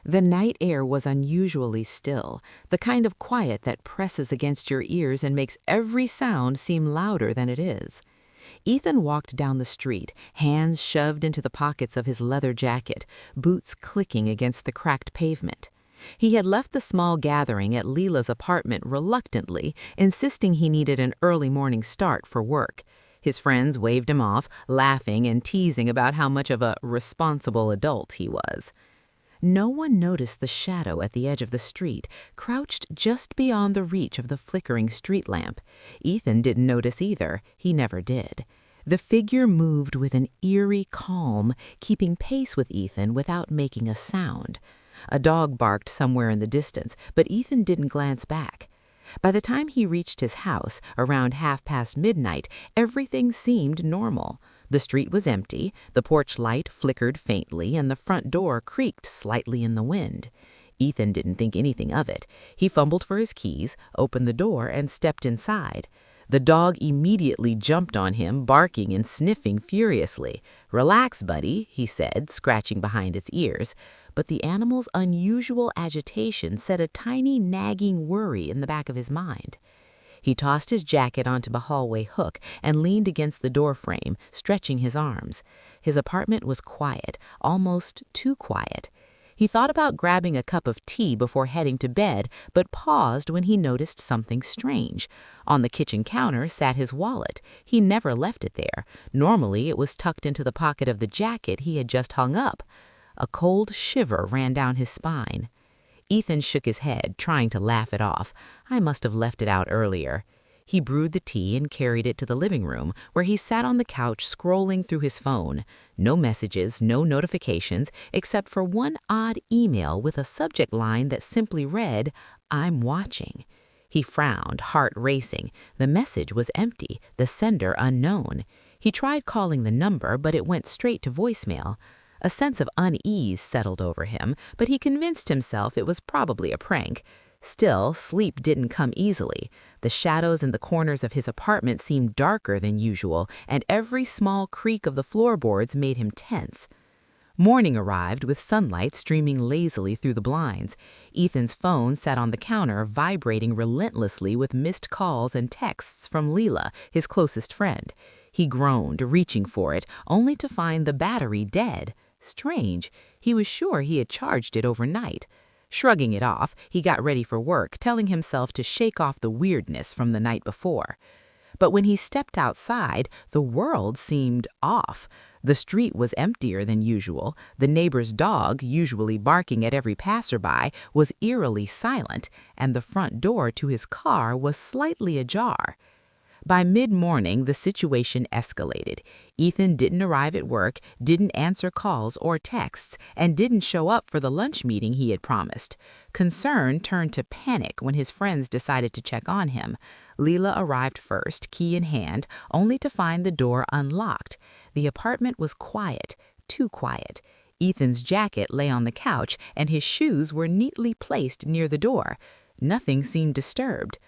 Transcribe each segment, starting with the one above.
The night air was unusually still, the kind of quiet that presses against your ears and makes every sound seem louder than it is. Ethan walked down the street, hands shoved into the pockets of his leather jacket, boots clicking against the cracked pavement. He had left the small gathering at Leela's apartment reluctantly, insisting he needed an early morning start for work. His friends waved him off, laughing and teasing about how much of a responsible adult he was. No one noticed the shadow at the edge of the street, crouched just beyond the reach of the flickering street lamp. Ethan didn't notice either. He never did. The figure moved with an eerie calm, keeping pace with Ethan without making a sound. A dog barked somewhere in the distance, but Ethan didn't glance back. By the time he reached his house, around midnight, everything seemed normal. The street was empty, the porch light flickered faintly, and the front door creaked slightly in the wind. Ethan didn't think anything of it. He fumbled for his keys, opened the door, and stepped inside. The dog immediately jumped on him, barking and sniffing furiously. "Relax, buddy," he said, scratching behind its ears. But the animal's unusual agitation set a tiny nagging worry in the back of his mind. He tossed his jacket onto the hallway hook and leaned against the doorframe, stretching his arms. His apartment was quiet, almost too quiet. He thought about grabbing a cup of tea before heading to bed, but paused when he noticed something strange. On the kitchen counter sat his wallet. He never left it there. Normally, it was tucked into the pocket of the jacket he had just hung up. A cold shiver ran down his spine. Ethan shook his head, trying to laugh it off. "I must have left it out earlier." He brewed the tea and carried it to the living room, where he sat on the couch scrolling through his phone. No messages, no notifications, except for one odd email with a subject line that simply read, "I'm watching." He frowned, heart racing. The message was empty, the sender unknown. He tried calling the number, but it went straight to voicemail. A sense of unease settled over him, but he convinced himself it was probably a prank. Still, sleep didn't come easily. The shadows in the corners of his apartment seemed darker than usual, and every small creak of the floorboards made him tense. Morning arrived with sunlight streaming lazily through the blinds. Ethan's phone sat on the counter, vibrating relentlessly with missed calls and texts from Leela, his closest friend. He groaned, reaching for it, only to find the battery dead. Strange. He was sure he had charged it overnight. Shrugging it off, he got ready for work, telling himself to shake off the weirdness from the night before. But when he stepped outside, the world seemed off. The street was emptier than usual. The neighbor's dog, usually barking at every passerby, was eerily silent, and the front door to his car was slightly ajar. By mid-morning, the situation escalated. Ethan didn't arrive at work, didn't answer calls or texts, and didn't show up for the lunch meeting he had promised. Concern turned to panic when his friends decided to check on him. Leela arrived first, key in hand, only to find the door unlocked. The apartment was quiet, too quiet. Ethan's jacket lay on the couch, and his shoes were neatly placed near the door. Nothing seemed disturbed.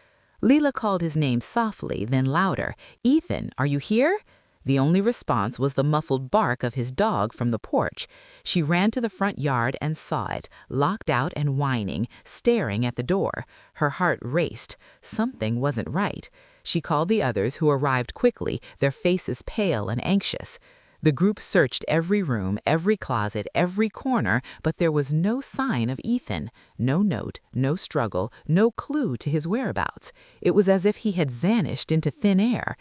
Leela called his name softly, then louder. "Ethan, are you here?" The only response was the muffled bark of his dog from the porch. She ran to the front yard and saw it, locked out and whining, staring at the door. Her heart raced. Something wasn't right. She called the others, who arrived quickly, their faces pale and anxious. The group searched every room, every closet, every corner, but there was no sign of Ethan. No note, no struggle, no clue to his whereabouts. It was as if he had vanished into thin air.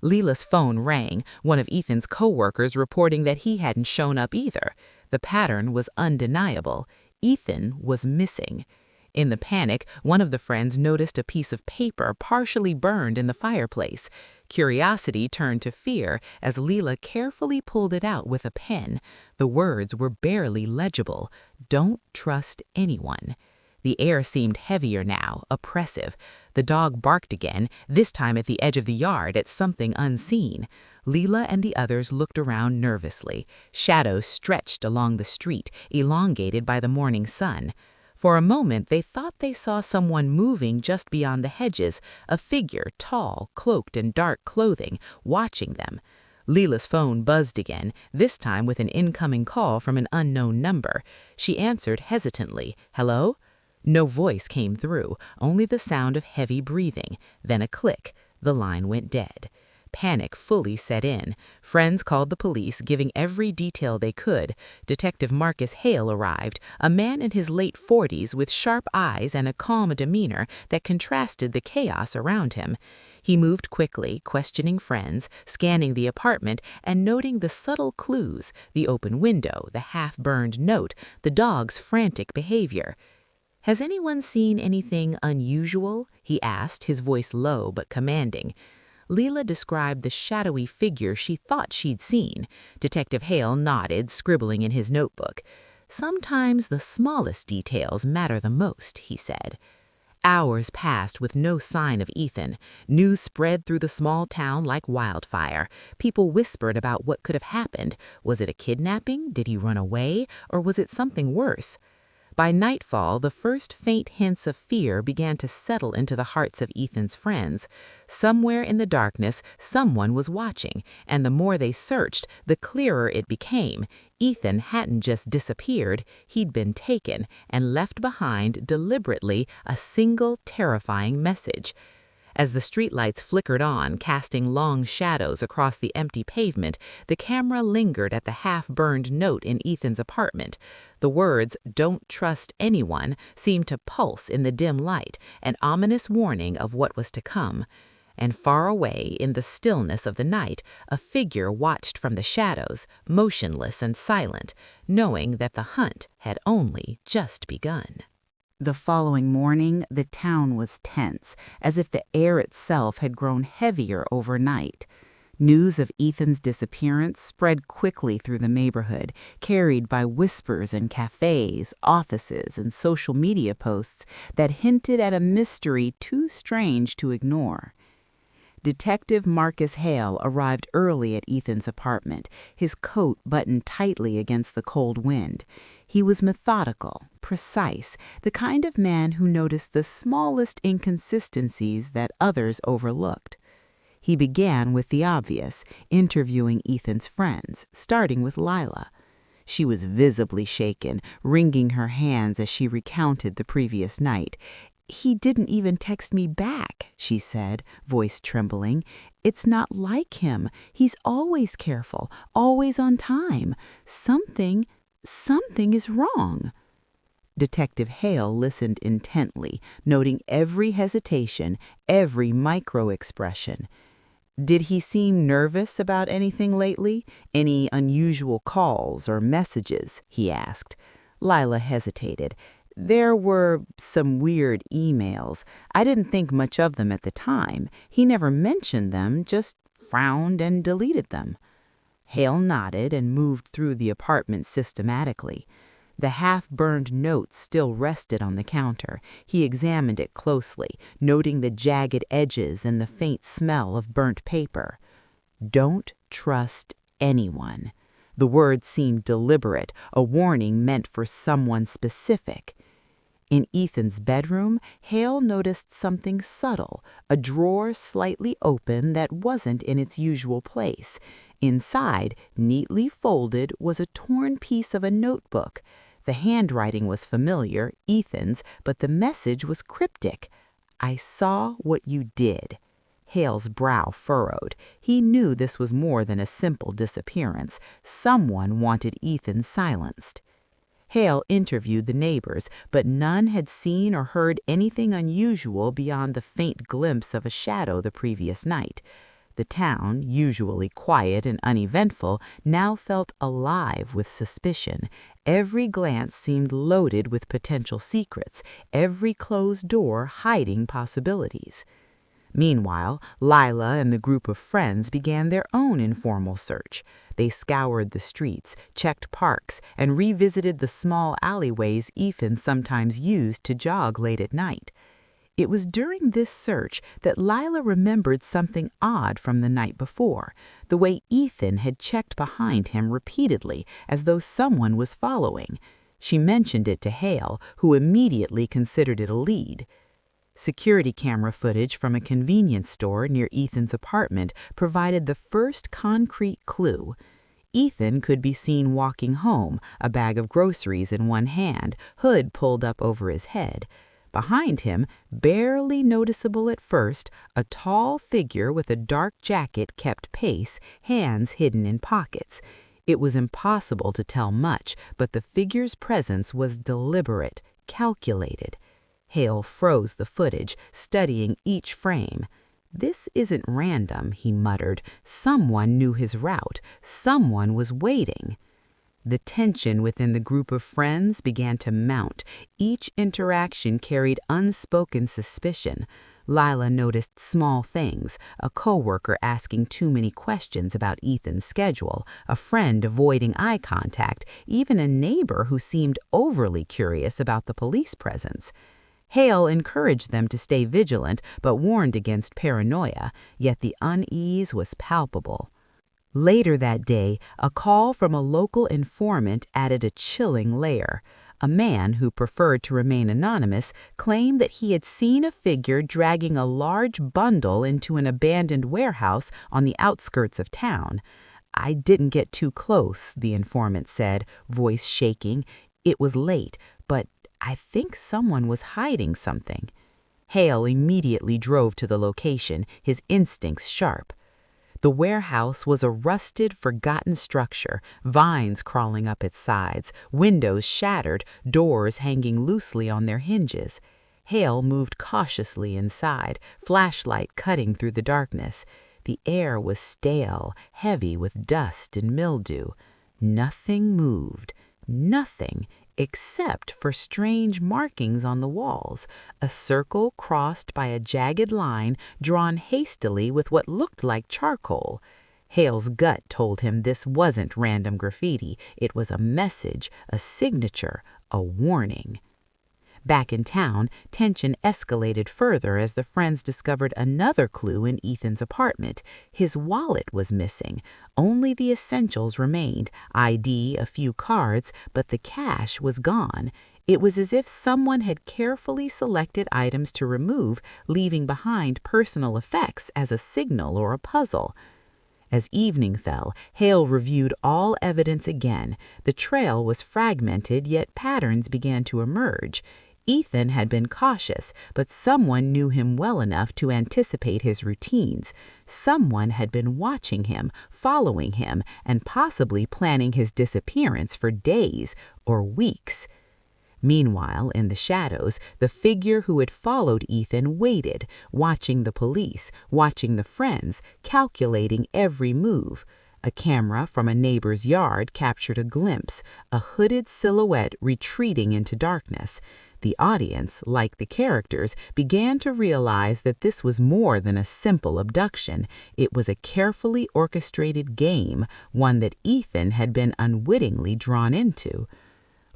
Leela's phone rang, one of Ethan's co-workers reporting that he hadn't shown up either. The pattern was undeniable. Ethan was missing. In the panic, one of the friends noticed a piece of paper partially burned in the fireplace. Curiosity turned to fear as Leela carefully pulled it out with a pen. The words were barely legible. "Don't trust anyone." The air seemed heavier now, oppressive. The dog barked again, this time at the edge of the yard at something unseen. Leela and the others looked around nervously. Shadows stretched along the street, elongated by the morning sun. For a moment, they thought they saw someone moving just beyond the hedges, a figure, tall, cloaked in dark clothing, watching them. Leela's phone buzzed again, this time with an incoming call from an unknown number. She answered hesitantly. "Hello?" No voice came through, only the sound of heavy breathing. Then a click. The line went dead. Panic fully set in. Friends called the police, giving every detail they could. Detective Marcus Hale arrived, a man in his late 40s with sharp eyes and a calm demeanor that contrasted the chaos around him. He moved quickly, questioning friends, scanning the apartment, and noting the subtle clues: the open window, the half-burned note, the dog's frantic behavior. "Has anyone seen anything unusual?" he asked, his voice low but commanding. Leela described the shadowy figure she thought she'd seen. Detective Hale nodded, scribbling in his notebook. "Sometimes the smallest details matter the most," he said. Hours passed with no sign of Ethan. News spread through the small town like wildfire. People whispered about what could have happened. Was it a kidnapping? Did he run away? Or was it something worse? By nightfall, the first faint hints of fear began to settle into the hearts of Ethan's friends. Somewhere in the darkness, someone was watching, and the more they searched, the clearer it became. Ethan hadn't just disappeared, he'd been taken and left behind deliberately a single terrifying message. As the streetlights flickered on, casting long shadows across the empty pavement, the camera lingered at the half-burned note in Ethan's apartment. The words, "Don't trust anyone," seemed to pulse in the dim light, an ominous warning of what was to come. And far away, in the stillness of the night, a figure watched from the shadows, motionless and silent, knowing that the hunt had only just begun. The following morning, the town was tense, as if the air itself had grown heavier overnight. News of Ethan's disappearance spread quickly through the neighborhood, carried by whispers in cafes, offices, and social media posts that hinted at a mystery too strange to ignore. Detective Marcus Hale arrived early at Ethan's apartment, his coat buttoned tightly against the cold wind. He was methodical, precise, the kind of man who noticed the smallest inconsistencies that others overlooked. He began with the obvious, interviewing Ethan's friends, starting with Lila. She was visibly shaken, wringing her hands as she recounted the previous night. "He didn't even text me back," she said, voice trembling. "It's not like him. He's always careful, always on time. Something is wrong." Detective Hale listened intently, noting every hesitation, every micro-expression. "Did he seem nervous about anything lately? Any unusual calls or messages?" he asked. Lila hesitated. "There were some weird emails. I didn't think much of them at the time. He never mentioned them, just frowned and deleted them." Hale nodded and moved through the apartment systematically. The half-burned note still rested on the counter. He examined it closely, noting the jagged edges and the faint smell of burnt paper. "Don't trust anyone." The word seemed deliberate, a warning meant for someone specific. In Ethan's bedroom, Hale noticed something subtle, a drawer slightly open that wasn't in its usual place. Inside, neatly folded, was a torn piece of a notebook. The handwriting was familiar, Ethan's, but the message was cryptic. "I saw what you did." Hale's brow furrowed. He knew this was more than a simple disappearance. Someone wanted Ethan silenced. Hale interviewed the neighbors, but none had seen or heard anything unusual beyond the faint glimpse of a shadow the previous night. The town, usually quiet and uneventful, now felt alive with suspicion. Every glance seemed loaded with potential secrets, every closed door hiding possibilities. Meanwhile, Lila and the group of friends began their own informal search. They scoured the streets, checked parks, and revisited the small alleyways Ethan sometimes used to jog late at night. It was during this search that Lila remembered something odd from the night before, the way Ethan had checked behind him repeatedly, as though someone was following. She mentioned it to Hale, who immediately considered it a lead. Security camera footage from a convenience store near Ethan's apartment provided the first concrete clue. Ethan could be seen walking home, a bag of groceries in one hand, hood pulled up over his head. Behind him, barely noticeable at first, a tall figure with a dark jacket kept pace, hands hidden in pockets. It was impossible to tell much, but the figure's presence was deliberate, calculated. Hale froze the footage, studying each frame. "This isn't random," he muttered. "Someone knew his route. Someone was waiting." The tension within the group of friends began to mount. Each interaction carried unspoken suspicion. Lila noticed small things, a coworker asking too many questions about Ethan's schedule, a friend avoiding eye contact, even a neighbor who seemed overly curious about the police presence. Hale encouraged them to stay vigilant, but warned against paranoia, yet the unease was palpable. Later that day, a call from a local informant added a chilling layer. A man who preferred to remain anonymous claimed that he had seen a figure dragging a large bundle into an abandoned warehouse on the outskirts of town. "I didn't get too close," the informant said, voice shaking. "It was late, but I think someone was hiding something." Hale immediately drove to the location, his instincts sharp. The warehouse was a rusted, forgotten structure, vines crawling up its sides, windows shattered, doors hanging loosely on their hinges. Hale moved cautiously inside, flashlight cutting through the darkness. The air was stale, heavy with dust and mildew. Nothing moved. Nothing, except for strange markings on the walls, a circle crossed by a jagged line drawn hastily with what looked like charcoal. Hale's gut told him this wasn't random graffiti. It was a message, a signature, a warning. Back in town, tension escalated further as the friends discovered another clue in Ethan's apartment. His wallet was missing. Only the essentials remained, ID, a few cards, but the cash was gone. It was as if someone had carefully selected items to remove, leaving behind personal effects as a signal or a puzzle. As evening fell, Hale reviewed all evidence again. The trail was fragmented, yet patterns began to emerge. Ethan had been cautious, but someone knew him well enough to anticipate his routines. Someone had been watching him, following him, and possibly planning his disappearance for days or weeks. Meanwhile, in the shadows, the figure who had followed Ethan waited, watching the police, watching the friends, calculating every move. A camera from a neighbor's yard captured a glimpse, a hooded silhouette retreating into darkness. The audience, like the characters, began to realize that this was more than a simple abduction. It was a carefully orchestrated game, one that Ethan had been unwittingly drawn into.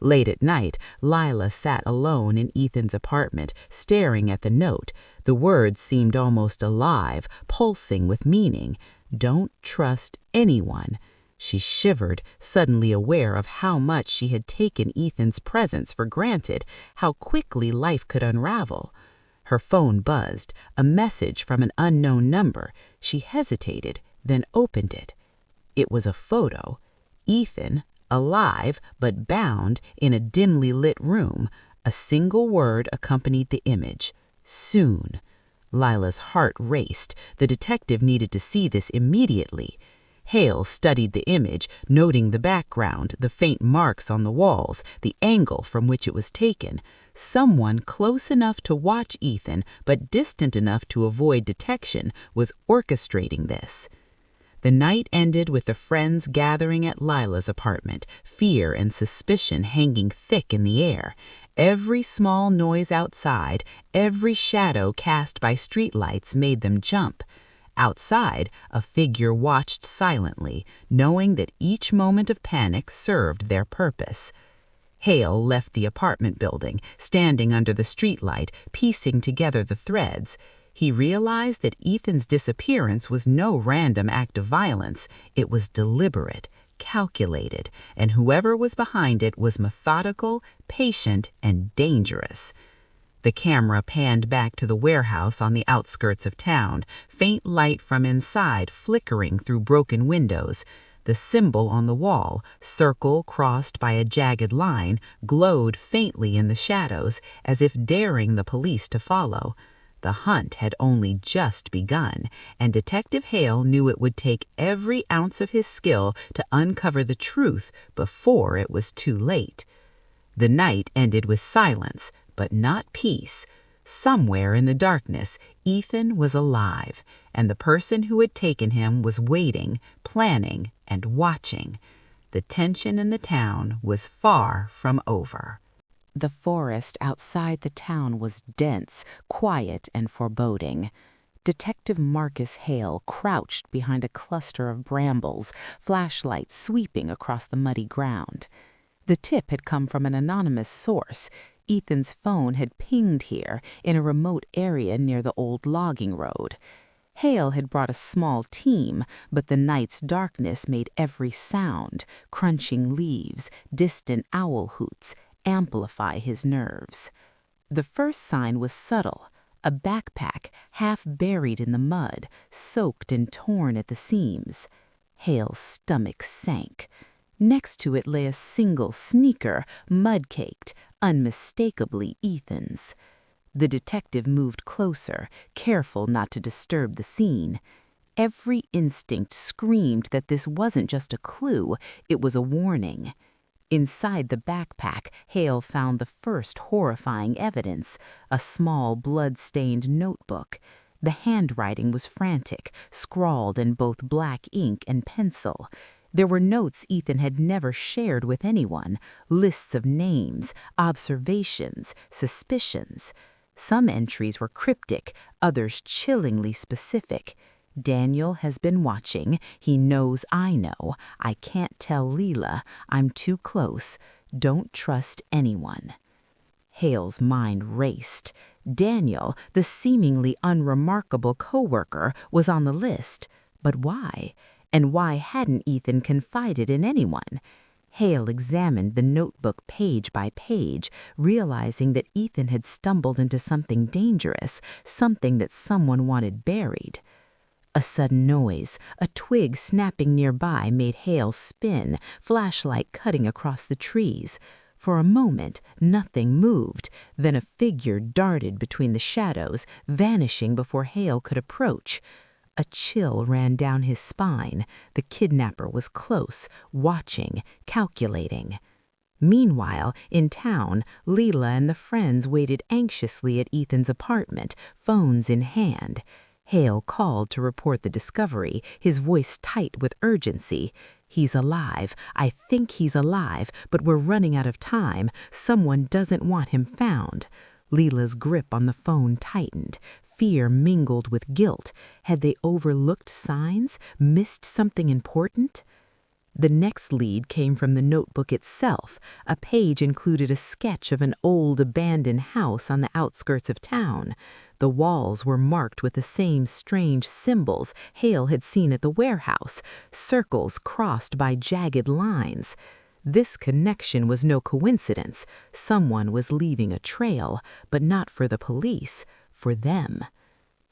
Late at night, Lila sat alone in Ethan's apartment, staring at the note. The words seemed almost alive, pulsing with meaning. "Don't trust anyone." She shivered, suddenly aware of how much she had taken Ethan's presence for granted, how quickly life could unravel. Her phone buzzed, a message from an unknown number. She hesitated, then opened it. It was a photo. Ethan, alive but bound in a dimly lit room. A single word accompanied the image: "Soon." Lila's heart raced. The detective needed to see this immediately. Hale studied the image, noting the background, the faint marks on the walls, the angle from which it was taken. Someone close enough to watch Ethan, but distant enough to avoid detection, was orchestrating this. The night ended with the friends gathering at Lila's apartment, fear and suspicion hanging thick in the air. Every small noise outside, every shadow cast by streetlights made them jump. Outside, a figure watched silently, knowing that each moment of panic served their purpose. Hale left the apartment building, standing under the streetlight, piecing together the threads. He realized that Ethan's disappearance was no random act of violence. It was deliberate, calculated, and whoever was behind it was methodical, patient, and dangerous. The camera panned back to the warehouse on the outskirts of town, faint light from inside flickering through broken windows. The symbol on the wall, circle crossed by a jagged line, glowed faintly in the shadows, as if daring the police to follow. The hunt had only just begun, and Detective Hale knew it would take every ounce of his skill to uncover the truth before it was too late. The night ended with silence, but not peace. Somewhere in the darkness, Ethan was alive, and the person who had taken him was waiting, planning, and watching. The tension in the town was far from over. The forest outside the town was dense, quiet, and foreboding. Detective Marcus Hale crouched behind a cluster of brambles, flashlight sweeping across the muddy ground. The tip had come from an anonymous source. Ethan's phone had pinged here in a remote area near the old logging road. Hale had brought a small team, but the night's darkness made every sound, crunching leaves, distant owl hoots, amplify his nerves. The first sign was subtle, a backpack half buried in the mud, soaked and torn at the seams. Hale's stomach sank. Next to it lay a single sneaker, mud-caked, unmistakably Ethan's. The detective moved closer, careful not to disturb the scene. Every instinct screamed that this wasn't just a clue, it was a warning. Inside the backpack, Hale found the first horrifying evidence, a small blood-stained notebook. The handwriting was frantic, scrawled in both black ink and pencil. There were notes Ethan had never shared with anyone, lists of names, observations, suspicions. Some entries were cryptic, others chillingly specific. Daniel has been watching. He knows I know. I can't tell Leela. I'm too close. Don't trust anyone. Hale's mind raced. Daniel, the seemingly unremarkable coworker, was on the list. But why? And why hadn't Ethan confided in anyone? Hale examined the notebook page by page, realizing that Ethan had stumbled into something dangerous, something that someone wanted buried. A sudden noise, a twig snapping nearby, made Hale spin, flashlight cutting across the trees. For a moment, nothing moved. Then a figure darted between the shadows, vanishing before Hale could approach. A chill ran down his spine. The kidnapper was close, watching, calculating. Meanwhile, in town, Leela and the friends waited anxiously at Ethan's apartment, phones in hand. Hale called to report the discovery, his voice tight with urgency. He's alive. I think he's alive, but we're running out of time. Someone doesn't want him found. Leela's grip on the phone tightened. Fear mingled with guilt. Had they overlooked signs, missed something important? The next lead came from the notebook itself. A page included a sketch of an old abandoned house on the outskirts of town. The walls were marked with the same strange symbols Hale had seen at the warehouse, circles crossed by jagged lines. This connection was no coincidence. Someone was leaving a trail, but not for the police, for them.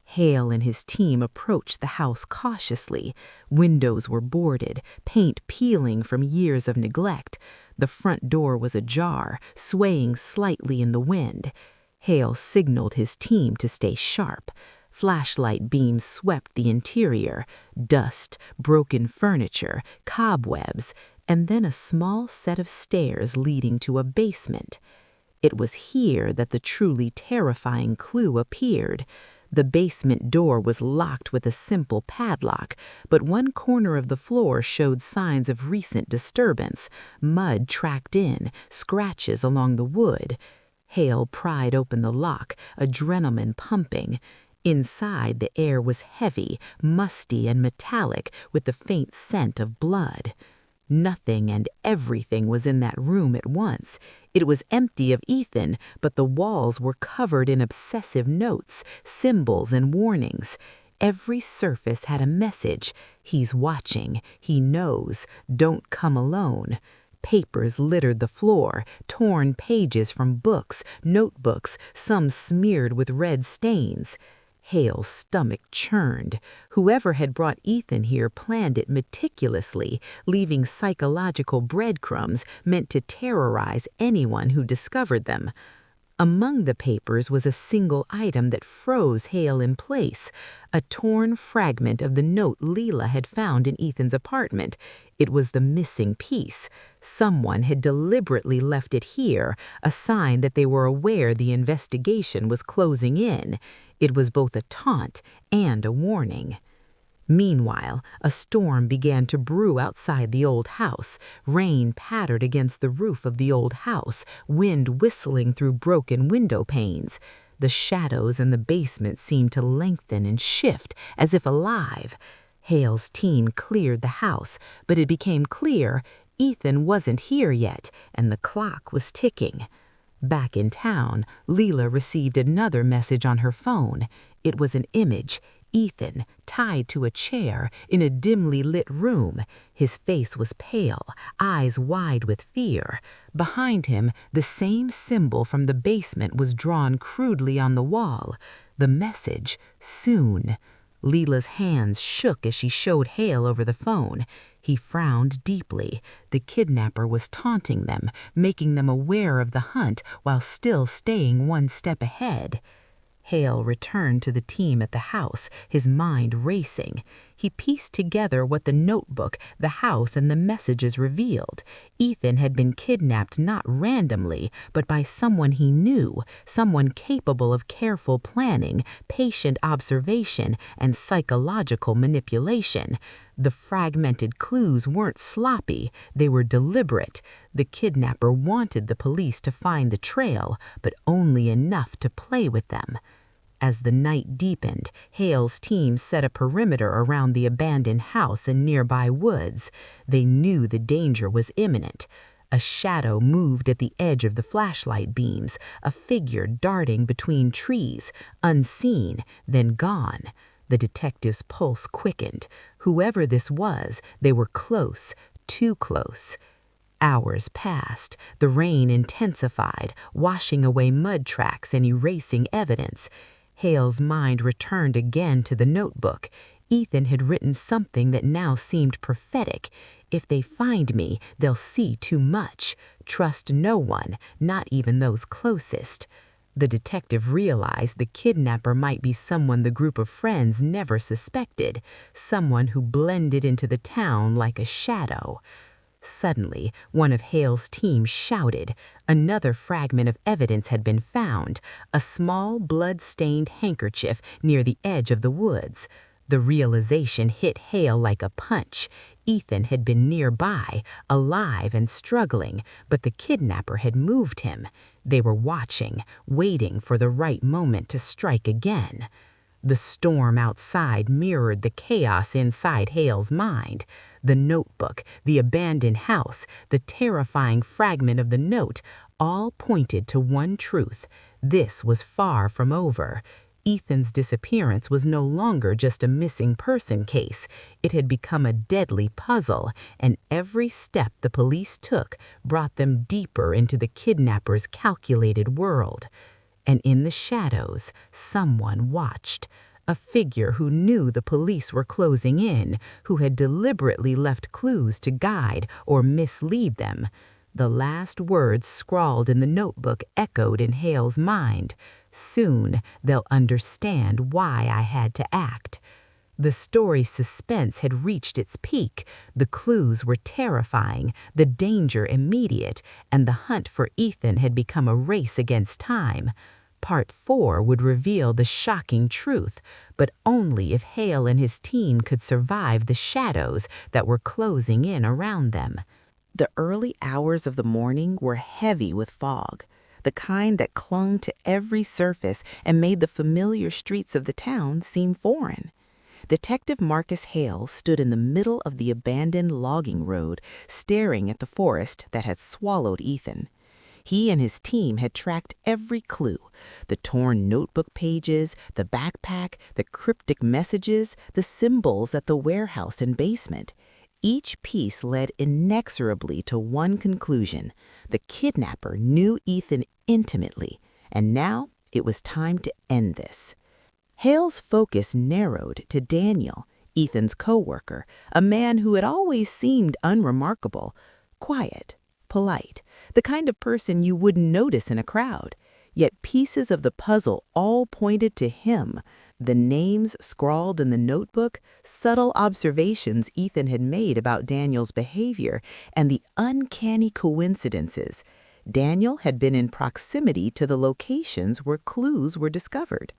Hale and his team approached the house cautiously. Windows were boarded, paint peeling from years of neglect. The front door was ajar, swaying slightly in the wind. Hale signaled his team to stay sharp. Flashlight beams swept the interior, dust, broken furniture, cobwebs, and then a small set of stairs leading to a basement. It was here that the truly terrifying clue appeared. The basement door was locked with a simple padlock, but one corner of the floor showed signs of recent disturbance, mud tracked in, scratches along the wood. Hale pried open the lock, adrenaline pumping. Inside, the air was heavy, musty, and metallic with the faint scent of blood. Nothing and everything was in that room at once. It was empty of Ethan, but the walls were covered in obsessive notes, symbols, and warnings. Every surface had a message. He's watching. He knows. Don't come alone. Papers littered the floor, torn pages from books, notebooks, some smeared with red stains. Hale's stomach churned. Whoever had brought Ethan here planned it meticulously, leaving psychological breadcrumbs meant to terrorize anyone who discovered them. Among the papers was a single item that froze Hale in place, a torn fragment of the note Leela had found in Ethan's apartment. It was the missing piece. Someone had deliberately left it here, a sign that they were aware the investigation was closing in. It was both a taunt and a warning. Meanwhile, a storm began to brew outside the old house. Rain pattered against the roof of the old house, wind whistling through broken window panes. The shadows in the basement seemed to lengthen and shift as if alive. Hale's team cleared the house, but it became clear Ethan wasn't here yet, and the clock was ticking. Back in town, Leela received another message on her phone. It was an image. Ethan, tied to a chair in a dimly lit room. His face was pale, eyes wide with fear. Behind him, the same symbol from the basement was drawn crudely on the wall. The message, soon. Leela's hands shook as she showed Hale over the phone. He frowned deeply. The kidnapper was taunting them, making them aware of the hunt while still staying one step ahead. Hale returned to the team at the house, his mind racing. He pieced together what the notebook, the house, and the messages revealed. Ethan had been kidnapped not randomly, but by someone he knew, someone capable of careful planning, patient observation, and psychological manipulation. The fragmented clues weren't sloppy, they were deliberate. The kidnapper wanted the police to find the trail, but only enough to play with them. As the night deepened, Hale's team set a perimeter around the abandoned house and nearby woods. They knew the danger was imminent. A shadow moved at the edge of the flashlight beams, a figure darting between trees, unseen, then gone. The detective's pulse quickened. Whoever this was, they were close, too close. Hours passed. The rain intensified, washing away mud tracks and erasing evidence. Hale's mind returned again to the notebook. Ethan had written something that now seemed prophetic. If they find me, they'll see too much. Trust no one, not even those closest. The detective realized the kidnapper might be someone the group of friends never suspected, someone who blended into the town like a shadow. Suddenly, one of Hale's team shouted. Another fragment of evidence had been found, a small blood-stained handkerchief near the edge of the woods. The realization hit Hale like a punch. Ethan had been nearby, alive and struggling, but the kidnapper had moved him. They were watching, waiting for the right moment to strike again. The storm outside mirrored the chaos inside Hale's mind. The notebook, the abandoned house, the terrifying fragment of the note, all pointed to one truth. This was far from over. Ethan's disappearance was no longer just a missing person case. It had become a deadly puzzle, and every step the police took brought them deeper into the kidnapper's calculated world. And in the shadows, someone watched. A figure who knew the police were closing in, who had deliberately left clues to guide or mislead them. The last words scrawled in the notebook echoed in Hale's mind. Soon they'll understand why I had to act. The story's suspense had reached its peak. The clues were terrifying, the danger immediate, and the hunt for Ethan had become a race against time. Part 4 would reveal the shocking truth, but only if Hale and his team could survive the shadows that were closing in around them. The early hours of the morning were heavy with fog, the kind that clung to every surface and made the familiar streets of the town seem foreign. Detective Marcus Hale stood in the middle of the abandoned logging road, staring at the forest that had swallowed Ethan. He and his team had tracked every clue, the torn notebook pages, the backpack, the cryptic messages, the symbols at the warehouse and basement. Each piece led inexorably to one conclusion. The kidnapper knew Ethan intimately, and now it was time to end this. Hale's focus narrowed to Daniel, Ethan's co-worker, a man who had always seemed unremarkable, quiet, polite, the kind of person you wouldn't notice in a crowd. Yet pieces of the puzzle all pointed to him. The names scrawled in the notebook, subtle observations Ethan had made about Daniel's behavior, and the uncanny coincidences. Daniel had been in proximity to the locations where clues were discovered.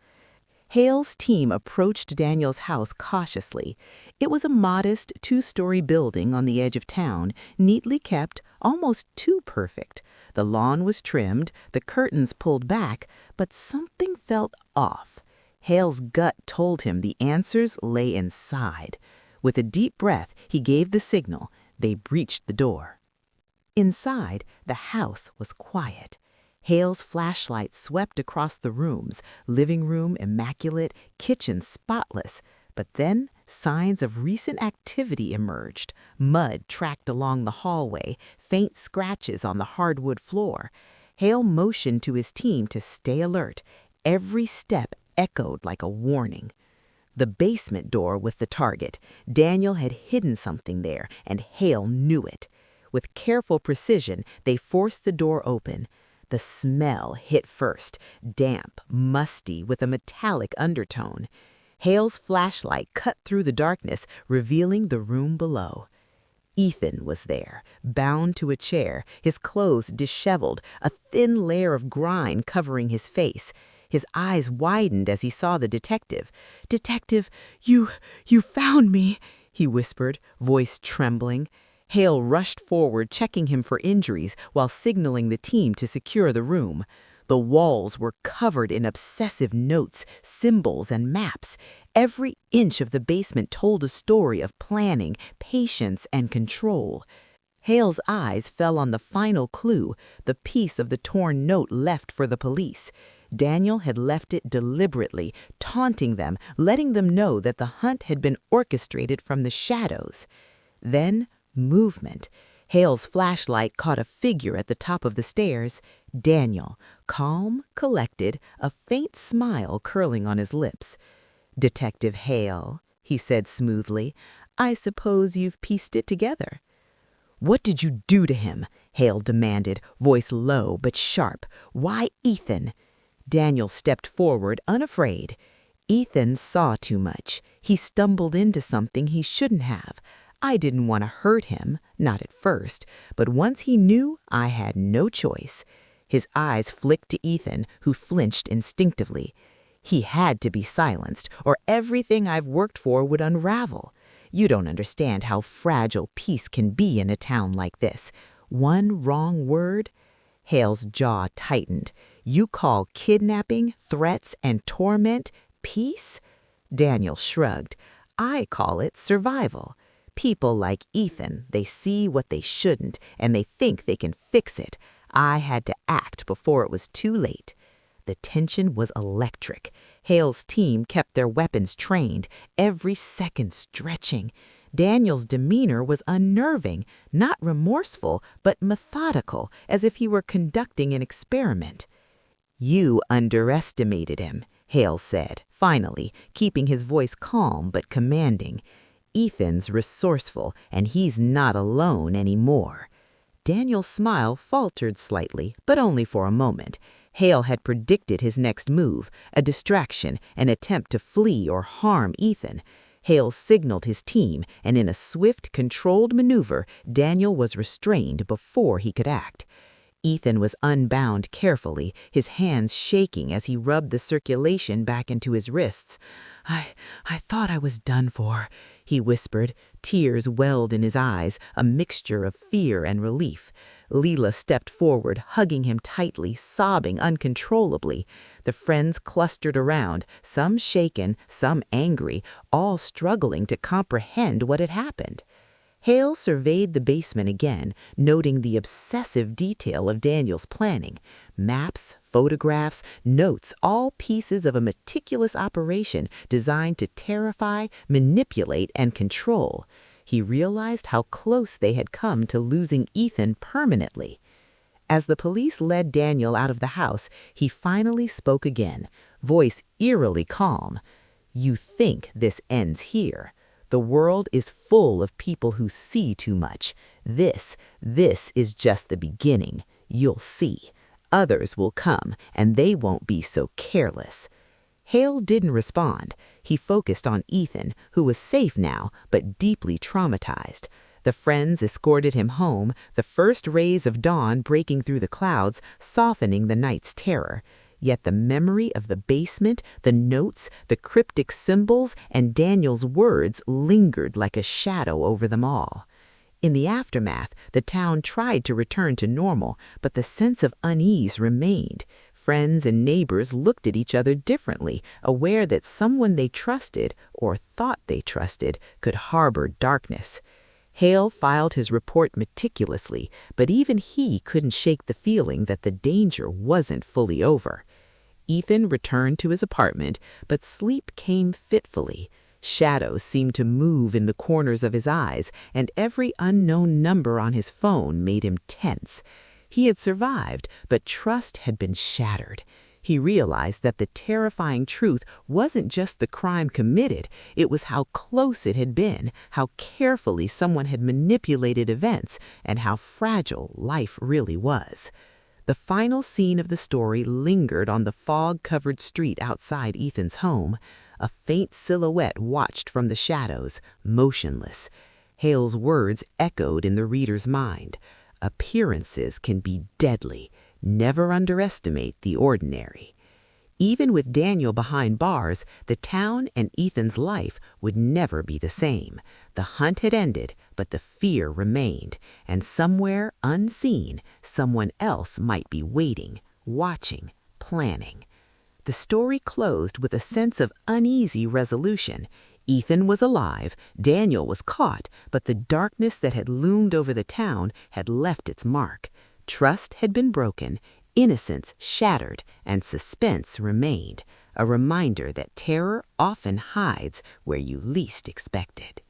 Hale's team approached Daniel's house cautiously. It was a modest, two-story building on the edge of town, neatly kept, almost too perfect. The lawn was trimmed, the curtains pulled back, but something felt off. Hale's gut told him the answers lay inside. With a deep breath, he gave the signal. They breached the door. Inside, the house was quiet. Hale's flashlight swept across the rooms, living room immaculate, kitchen spotless. But then signs of recent activity emerged. Mud tracked along the hallway, faint scratches on the hardwood floor. Hale motioned to his team to stay alert. Every step echoed like a warning. The basement door was the target. Daniel had hidden something there, and Hale knew it. With careful precision, they forced the door open. The smell hit first, damp, musty, with a metallic undertone. Hale's flashlight cut through the darkness, revealing the room below. Ethan was there, bound to a chair, his clothes disheveled, a thin layer of grime covering his face. His eyes widened as he saw the detective. "Detective, you found me," he whispered, voice trembling. Hale rushed forward, checking him for injuries while signaling the team to secure the room. The walls were covered in obsessive notes, symbols, and maps. Every inch of the basement told a story of planning, patience, and control. Hale's eyes fell on the final clue, the piece of the torn note left for the police. Daniel had left it deliberately, taunting them, letting them know that the hunt had been orchestrated from the shadows. Then, movement. Hale's flashlight caught a figure at the top of the stairs. Daniel, calm, collected, a faint smile curling on his lips. "Detective Hale," he said smoothly, "I suppose you've pieced it together." "What did you do to him?" Hale demanded, voice low but sharp. "Why Ethan?" Daniel stepped forward, unafraid. "Ethan saw too much. He stumbled into something he shouldn't have. I didn't want to hurt him, not at first, but once he knew, I had no choice." His eyes flicked to Ethan, who flinched instinctively. "He had to be silenced, or everything I've worked for would unravel. You don't understand how fragile peace can be in a town like this. One wrong word—" Hale's jaw tightened. "You call kidnapping, threats, and torment peace?" Daniel shrugged. "I call it survival. People like Ethan, they see what they shouldn't, and they think they can fix it. I had to act before it was too late." The tension was electric. Hale's team kept their weapons trained, every second stretching. Daniel's demeanor was unnerving, not remorseful, but methodical, as if he were conducting an experiment. "You underestimated him," Hale said, finally, keeping his voice calm but commanding. "Ethan's resourceful, and he's not alone anymore." Daniel's smile faltered slightly, but only for a moment. Hale had predicted his next move, a distraction, an attempt to flee or harm Ethan. Hale signaled his team, and in a swift, controlled maneuver, Daniel was restrained before he could act. Ethan was unbound carefully, his hands shaking as he rubbed the circulation back into his wrists. I thought I was done for," he whispered. Tears welled in his eyes, a mixture of fear and relief. Leela stepped forward, hugging him tightly, sobbing uncontrollably. The friends clustered around, some shaken, some angry, all struggling to comprehend what had happened. Hale surveyed the basement again, noting the obsessive detail of Daniel's planning. Maps, photographs, notes, all pieces of a meticulous operation designed to terrify, manipulate, and control. he realized how close they had come to losing Ethan permanently. As the police led Daniel out of the house, he finally spoke again, voice eerily calm. "You think this ends here. The world is full of people who see too much. This is just the beginning. You'll see. Others will come, and they won't be so careless." Hale didn't respond. He focused on Ethan, who was safe now, but deeply traumatized. The friends escorted him home, the first rays of dawn breaking through the clouds, softening the night's terror. Yet the memory of the basement, the notes, the cryptic symbols, and Daniel's words lingered like a shadow over them all. In the aftermath, the town tried to return to normal, but the sense of unease remained. Friends and neighbors looked at each other differently, aware that someone they trusted, or thought they trusted, could harbor darkness. Hale filed his report meticulously, but even he couldn't shake the feeling that the danger wasn't fully over. Ethan returned to his apartment, but sleep came fitfully. Shadows seemed to move in the corners of his eyes, and every unknown number on his phone made him tense. He had survived, but trust had been shattered. He realized that the terrifying truth wasn't just the crime committed, it was how close it had been, how carefully someone had manipulated events, and how fragile life really was. The final scene of the story lingered on the fog-covered street outside Ethan's home. A faint silhouette watched from the shadows, motionless. Hale's words echoed in the reader's mind. Appearances can be deadly. Never underestimate the ordinary. Even with Daniel behind bars, the town and Ethan's life would never be the same. The hunt had ended, but the fear remained, and somewhere unseen, someone else might be waiting, watching, planning. The story closed with a sense of uneasy resolution. Ethan was alive, Daniel was caught, but the darkness that had loomed over the town had left its mark. Trust had been broken, innocence shattered, and suspense remained, a reminder that terror often hides where you least expect it.